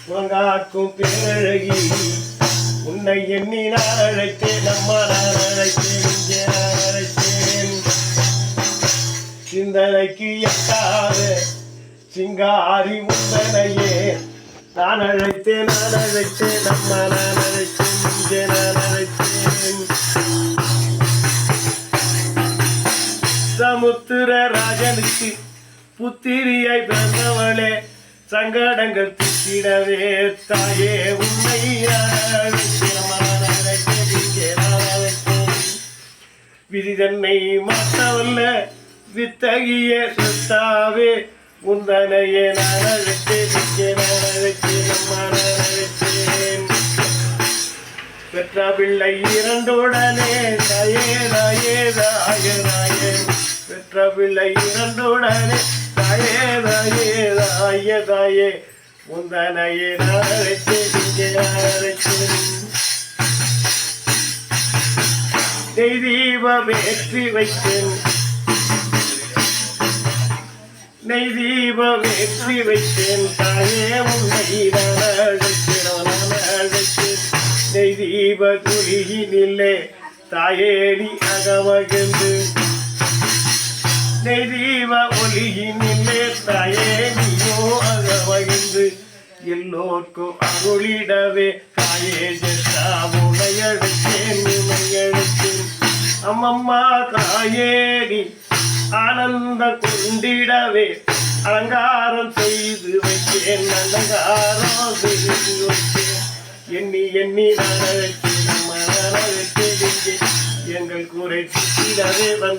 உலகாக்கும் பேரழகி உன்னை எண்ணி நான் அழைத்தேன் அம்மா நான் அழைத்தேன் இங்கே நான் அழைத்தேன் சிந்தனைக்கு எட்டாத சிங்காரி உந்தனையே நான் அழைத்தேன் அம்மா நான் அழைத்தேன் இங்கே நான் அழைத்தேன் சமுத்திர ராஜனுக்கு புத்திரியாய் பிறந்தவளே சங்கடங்கள் தூக்கிடவே தாயே உண்மை விதி தன்னை மாற்றவல்ல வித்தகிய சொத்தாவே உந்தனையே நான் அழைத்தேன் அம்மா நான் அழைத்தேன் பெற்ற பிள்ளை இரண்டுடனே தாயே தாயே தாய தாயே பெற்ற பிள்ளை இரண்டுடனே தாயே தாயே தாய தாயே உந்தனையே நான் அழைத்தேன் இங்கே நான் அழைத்தேன் நெய் தீபம் ஏற்றி வைத்தேன் நெய் தீபம் ஏற்றி வைத்தேன் தாயே உன்னை நான் அழைத்தேன் நெய் தீப குழியினில்லே தாயே நீ அகமகிழ்ந்து நெய் தீப ஒளியினில்லே தாயே நீயோ அகமகிழ்ந்து எல்லோர்க்கும் அருளிடவே தாயே ஜெட்டா உனையழைத்தேன் அம்மம்மா தாயே நீ ஆனந்த கொண்டிடவே அலங்காரம் செய்து வைத்தேன் அலங்காரம் செய்து வைத்தேன் எண்ணி எண்ணி நான் அழைத்தேன் எங்கள் குறை சுற்றிடவே வந்து